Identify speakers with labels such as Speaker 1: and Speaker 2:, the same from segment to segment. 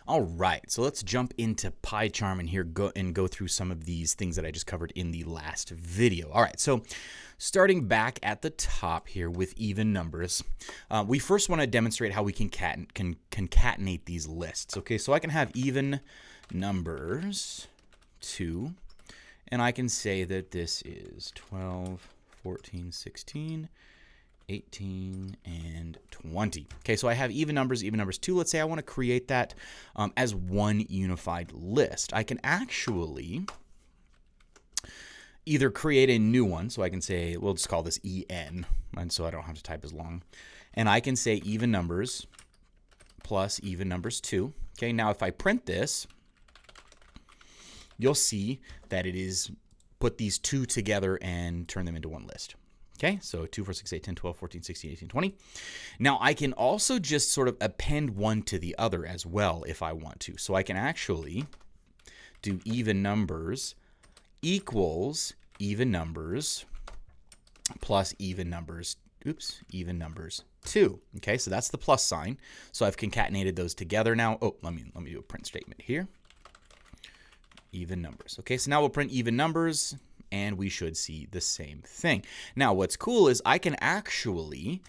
Speaker 1: All right, so let's jump into PyCharm and go through some of these things that I just covered in the last video. All right, so starting back at the top here with even numbers, we first want to demonstrate how we can concatenate these lists. Okay, so I can have even numbers 2, and I can say that this is 12, 14, 16, 18, and 20. Okay, so I have even numbers 2. Let's say I want to create that as one unified list. I can actually either create a new one, so I can say, we'll just call this EN, and so I don't have to type as long. And I can say even numbers plus even numbers 2. Okay, now if I print this, you'll see that it is put these two together and turn them into one list. Okay, so 2, 4, 6, 8, 10, 12, 14, 16, 18, 20. Now I can also just sort of append one to the other as well if I want to. So I can actually do even numbers equals even numbers plus even numbers 2. Okay, so that's the plus sign. So I've concatenated those together now. Oh, let me do a print statement here. Even numbers. Okay, so now we'll print even numbers, and we should see the same thing. Now, what's cool is I can actually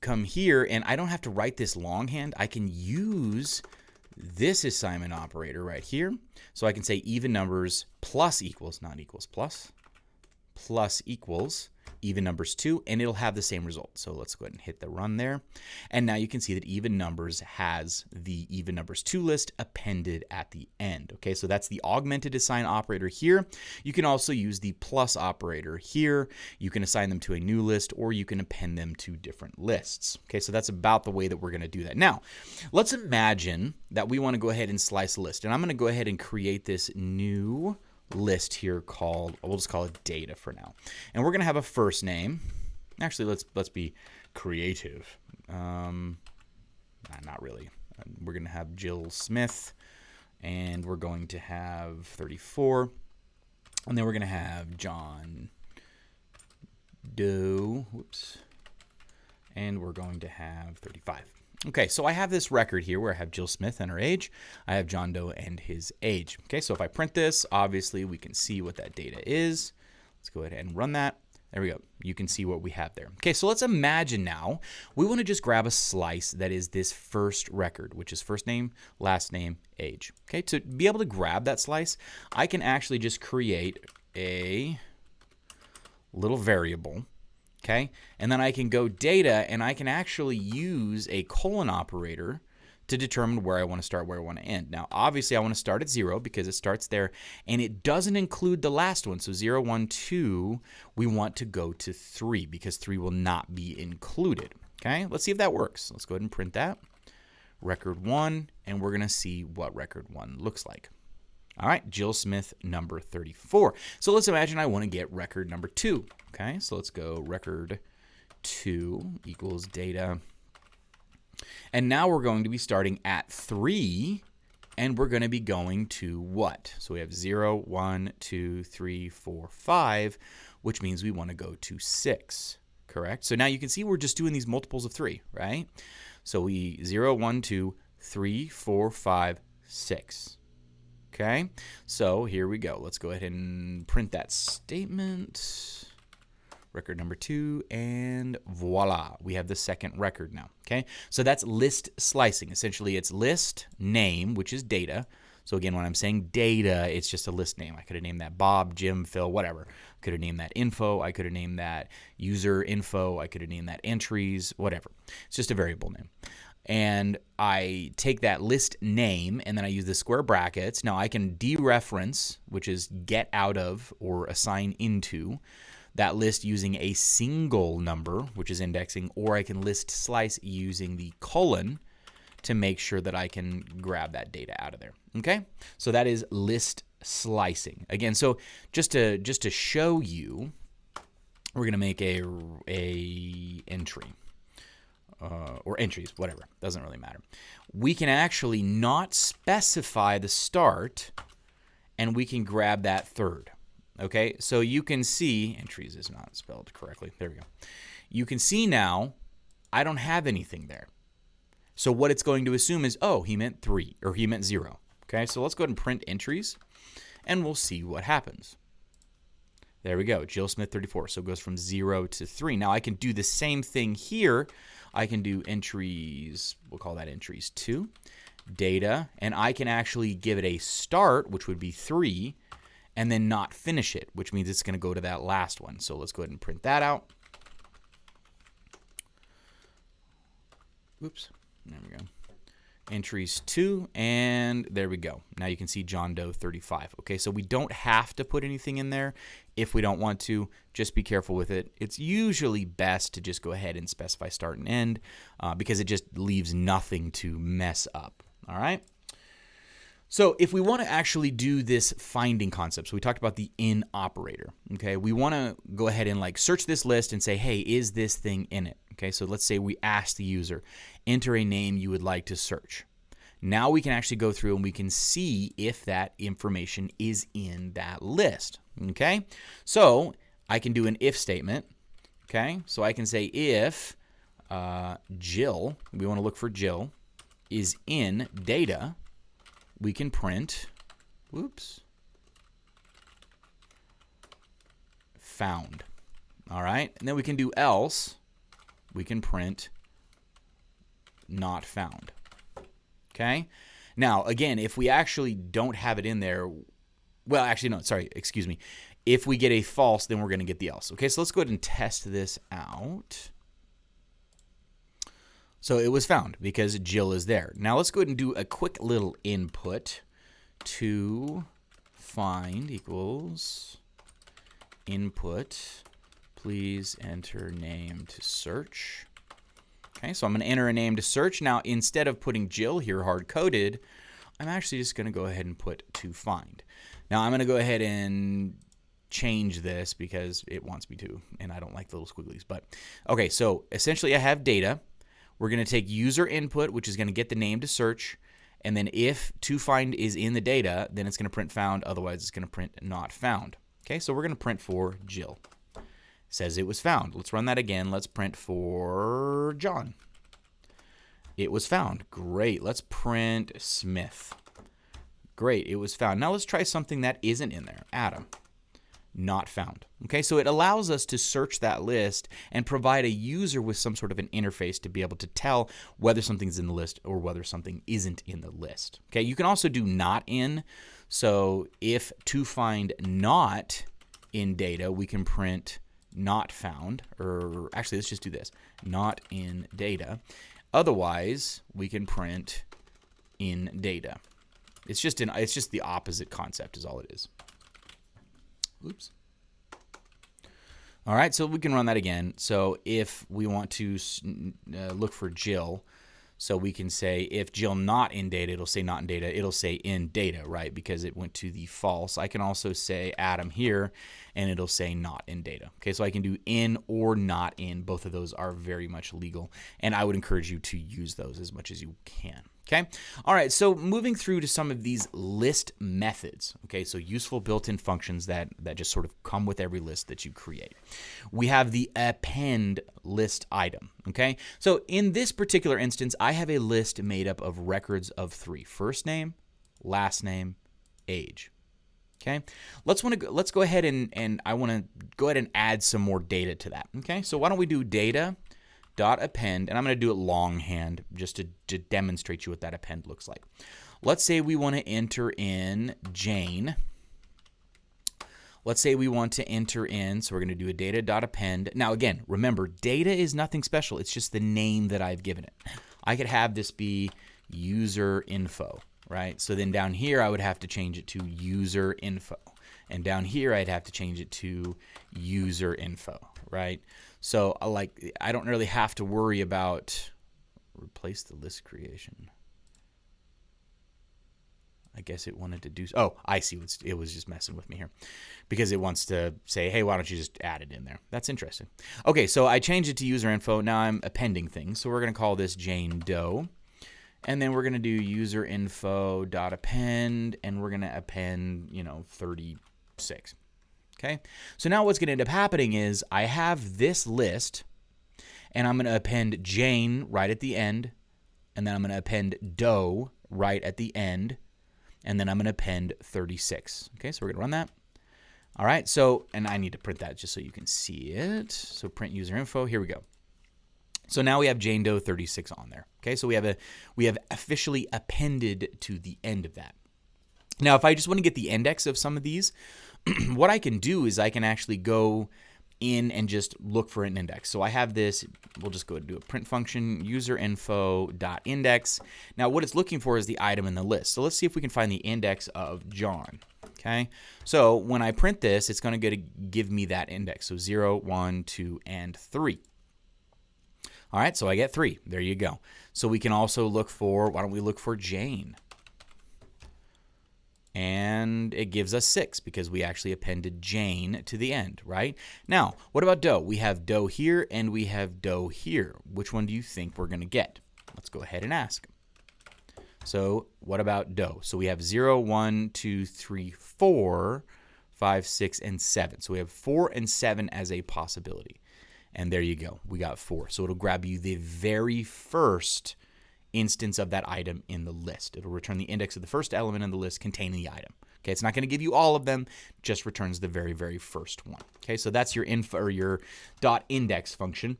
Speaker 1: come here, and I don't have to write this longhand. I can use this assignment operator right here. So I can say even numbers plus equals, not equals plus equals even numbers 2, and it'll have the same result. So let's go ahead and hit the run there. And now you can see that even numbers has the even numbers 2 list appended at the end. Okay, so that's the augmented assign operator here. You can also use the plus operator here. You can assign them to a new list, or you can append them to different lists. Okay, so that's about the way that we're going to do that. Now, let's imagine that we want to go ahead and slice a list. And I'm going to go ahead and create this new list here called, we'll just call it data for now. And we're going to have a first name. Actually, let's be creative. Not really. We're going to have Jill Smith, and we're going to have 34. And then we're going to have John Doe. Whoops. And we're going to have 35. Okay, so I have this record here where I have Jill Smith and her age. I have John Doe and his age. Okay, so if I print this, obviously we can see what that data is. Let's go ahead and run that. There we go. You can see what we have there. Okay, so let's imagine now we want to just grab a slice that is this first record, which is first name, last name, age. Okay, to be able to grab that slice, I can actually just create a little variable. Okay, and then I can go data, and I can actually use a colon operator to determine where I want to start, where I want to end. Now, obviously, I want to start at 0 because it starts there, and it doesn't include the last one. So 0, 1, 2, we want to go to 3 because 3 will not be included. Okay, let's see if that works. Let's go ahead and print that. Record 1, and we're going to see what record 1 looks like. All right, Jill Smith, number 34. So let's imagine I want to get record number 2. Okay, so let's go record 2 equals data. And now we're going to be starting at 3, and we're going to be going to what? So we have 0, 1, 2, 3, 4, 5, which means we want to go to 6, correct? So now you can see we're just doing these multiples of 3, right? So we 0, 1, 2, 3, 4, 5, 6. Okay, so here we go. Let's go ahead and print that statement. Record number 2, and voila, we have the second record now. Okay, so that's list slicing. Essentially, it's list name, which is data. So again, when I'm saying data, it's just a list name. I could have named that Bob, Jim, Phil, whatever. I could have named that info. I could have named that user info. I could have named that entries, whatever. It's just a variable name. And I take that list name, and then I use the square brackets. Now I can dereference, which is get out of or assign into that list using a single number, which is indexing, or I can list slice using the colon to make sure that I can grab that data out of there. Okay, so that is list slicing. Again, so just to show you, we're gonna make a entry. Or entries, whatever, doesn't really matter. We can actually not specify the start, and we can grab that third. Okay, so you can see, entries is not spelled correctly. There we go. You can see now, I don't have anything there. So what it's going to assume is, oh, he meant 3 or he meant 0. Okay, so let's go ahead and print entries and we'll see what happens. There we go, Jill Smith 34. So it goes from 0 to 3. Now I can do the same thing here. I can do entries, we'll call that entries 2, data, and I can actually give it a start, which would be 3, and then not finish it, which means it's going to go to that last one. So let's go ahead and print that out. Oops, there we go. Entries 2, and there we go. Now you can see John Doe 35. Okay, so we don't have to put anything in there if we don't want to. Just be careful with it. It's usually best to just go ahead and specify start and end because it just leaves nothing to mess up. All right. So if we want to actually do this finding concept, so we talked about the in operator, okay? We want to go ahead and like search this list and say, hey, is this thing in it? Okay, so let's say we ask the user, enter a name you would like to search. Now we can actually go through and we can see if that information is in that list, okay? So I can do an if statement, okay? So I can say if Jill, we want to look for Jill, is in data, we can print, found. All right, and then we can do else, we can print not found. Okay, now again, if we actually don't have it in there, well, actually, no, sorry, excuse me. If we get a false, then we're going to get the else. Okay, so let's go ahead and test this out. So it was found because Jill is there. Now let's go ahead and do a quick little input. To find equals input. Please enter name to search. Okay, so I'm going to enter a name to search. Now instead of putting Jill here hard-coded, I'm actually just going to go ahead and put to find. Now I'm going to go ahead and change this because it wants me to, and I don't like the little squigglies. But okay, so essentially I have data. We're going to take user input, which is going to get the name to search. And then if to find is in the data, then it's going to print found. Otherwise, it's going to print not found. Okay, so we're going to print for Jill. It says it was found. Let's run that again. Let's print for John. It was found. Great. Let's print Smith. Great. It was found. Now let's try something that isn't in there. Adam. Not found. Okay, so it allows us to search that list and provide a user with some sort of an interface to be able to tell whether something's in the list or whether something isn't in the list. Okay, you can also do not in. So if to find not in data, we can print not found, or actually let's just do this, not in data. Otherwise, we can print in data. It's just the opposite concept is all it is. Oops. All right, so we can run that again. So if we want to look for Jill, so we can say if Jill not in data, it'll say not in data. It'll say in data, right, because it went to the false. I can also say Adam here, and it'll say not in data. Okay, so I can do in or not in. Both of those are very much legal, and I would encourage you to use those as much as you can. Okay, all right, so moving through to some of these list methods, okay, so useful built-in functions that just sort of come with every list that you create. We have the append list item, okay? So in this particular instance, I have a list made up of records of 3, first name, last name, age. Okay, let's go ahead and I want to go ahead and add some more data to that. Okay, so why don't we do data dot append, and I'm going to do it longhand just to demonstrate you what that append looks like. Let's say we want to enter in Jane. Let's say we want to enter in, so we're going to do a data dot append. Now again, remember, data is nothing special. It's just the name that I've given it. I could have this be user info, right? So then down here, I would have to change it to user info. And down here, I'd have to change it to user info, right? So I don't really have to worry about replace the list creation. I guess it wanted to do, oh, I see, it was just messing with me here because it wants to say, hey, why don't you just add it in there? That's interesting. Okay, so I changed it to user info. Now I'm appending things. So we're going to call this Jane Doe. And then we're going to do user info dot append, and we're going to append, 36. Okay, so now what's going to end up happening is I have this list, and I'm going to append Jane right at the end, and then I'm going to append doe right at the end, and then I'm going to append 36. Okay, so we're going to run that. All right, so, and I need to print that just so you can see it. So print user info, here we go. So now we have Jane Doe 36 on there. Okay, so we have officially appended to the end of that. Now, if I just want to get the index of some of these, what I can do is I can actually go in and just look for an index. So I have this, we'll just go and do a print function, user info dot index. Now what it's looking for is the item in the list. So let's see if we can find the index of John. Okay, so when I print this, it's going to give me that index. So 0, 1, 2, and 3. All right, so I get 3. There you go. So we can also look for, why don't we look for Jane? And it gives us 6 because we actually appended Jane to the end, right? Now, what about Doe? We have Doe here and we have Doe here. Which one do you think we're going to get? Let's go ahead and ask. So what about Doe? So we have 0, 1, 2, 3, 4, 5, 6, and 7. So we have 4 and 7 as a possibility. And there you go. We got 4. So it'll grab you the very first instance of that item in the list. It'll return the index of the first element in the list containing the item. Okay, it's not going to give you all of them, just returns the very, very first one. Okay, so that's your info or your .index function.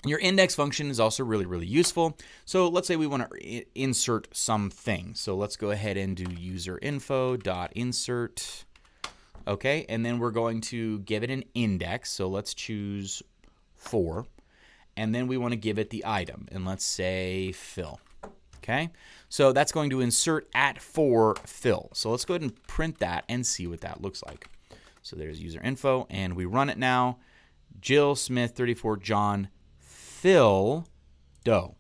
Speaker 1: Your index function is also really, really useful. So let's say we want to insert something. So let's go ahead and do user info .insert. Okay, and then we're going to give it an index. So let's choose 4. And then we want to give it the item. And let's say Phil. Okay, so that's going to insert at 4 Phil. So let's go ahead and print that and see what that looks like. So there's user info, and we run it now. Jill Smith, 34, John, Phil, Doe.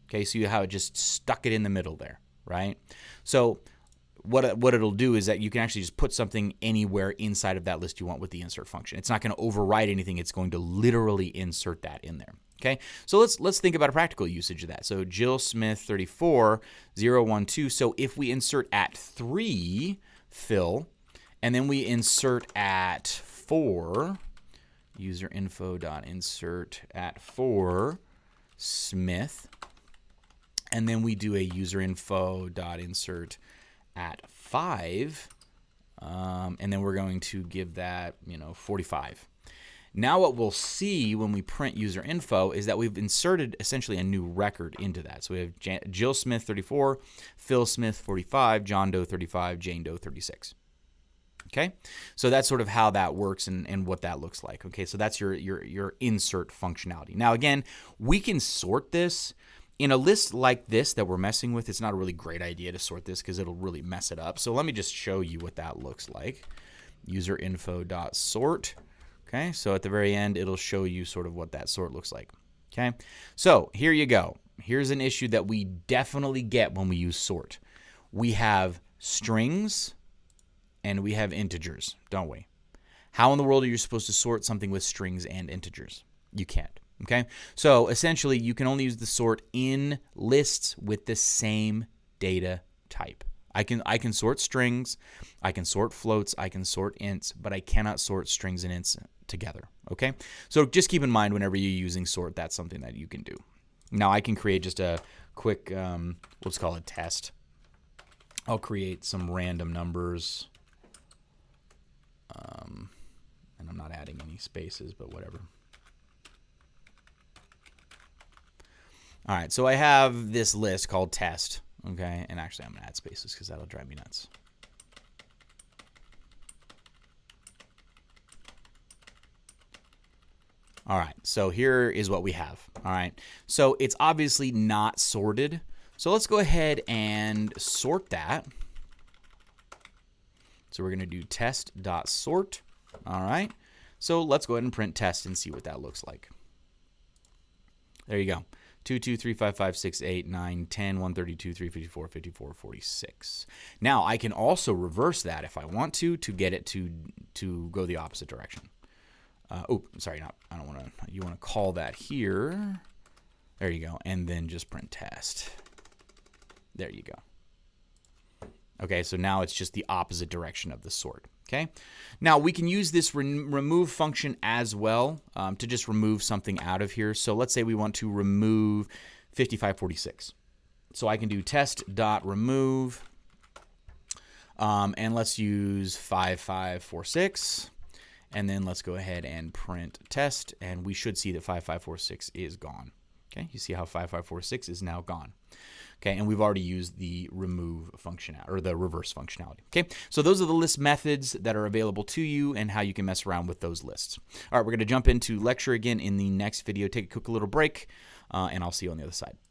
Speaker 1: Okay, so you have just stuck it in the middle there, right? So what it'll do is that you can actually just put something anywhere inside of that list you want with the insert function. It's not going to override anything. It's going to literally insert that in there. Okay, so let's think about a practical usage of that. So Jill Smith 34 0 1 2. So if we insert at 3 Phil, and then we insert at 4 user info dot insert at 4 Smith, and then we do a user info dot insert at 5, and then we're going to give that 45. Now what we'll see when we print user info is that we've inserted essentially a new record into that. So we have Jill Smith 34, Phil Smith 45, John Doe 35, Jane Doe 36. Okay, so that's sort of how that works and what that looks like. Okay, so that's your insert functionality. Now again, we can sort this. In a list like this that we're messing with, it's not a really great idea to sort this because it'll really mess it up. So let me just show you what that looks like. User info dot sort. Okay, so at the very end, it'll show you sort of what that sort looks like. Okay, so here you go. Here's an issue that we definitely get when we use sort. We have strings and we have integers, don't we? How in the world are you supposed to sort something with strings and integers? You can't. Okay, so essentially you can only use the sort in lists with the same data type. I can sort strings, I can sort floats, I can sort ints, but I cannot sort strings and ints together. Okay, so just keep in mind whenever you're using sort, that's something that you can do. Now I can create just a quick, let's call it test. I'll create some random numbers, and I'm not adding any spaces, but whatever. All right, so I have this list called test, okay? And actually, I'm going to add spaces because that'll drive me nuts. All right, so here is what we have, all right? So it's obviously not sorted. So let's go ahead and sort that. So we're going to do test.sort, all right? So let's go ahead and print test and see what that looks like. There you go. 2, 2, 3, 5, 5, 6, 8, 9, 10, 132, 354, 54, 46. Now I can also reverse that if I want to get it to go the opposite direction. Oh, sorry, I don't want to. You want to call that here. There you go, and then just print test. There you go. Okay, so now it's just the opposite direction of the sort. Okay, now we can use this remove function as well to just remove something out of here. So let's say we want to remove 5546. So I can do test.remove, and let's use 5546. And then let's go ahead and print test, and we should see that 5546 is gone. Okay, you see how 5546 is now gone. Okay, and we've already used the remove functionality, or the reverse functionality. Okay, so those are the list methods that are available to you and how you can mess around with those lists. All right, we're going to jump into lecture again in the next video. Take a quick little break, and I'll see you on the other side.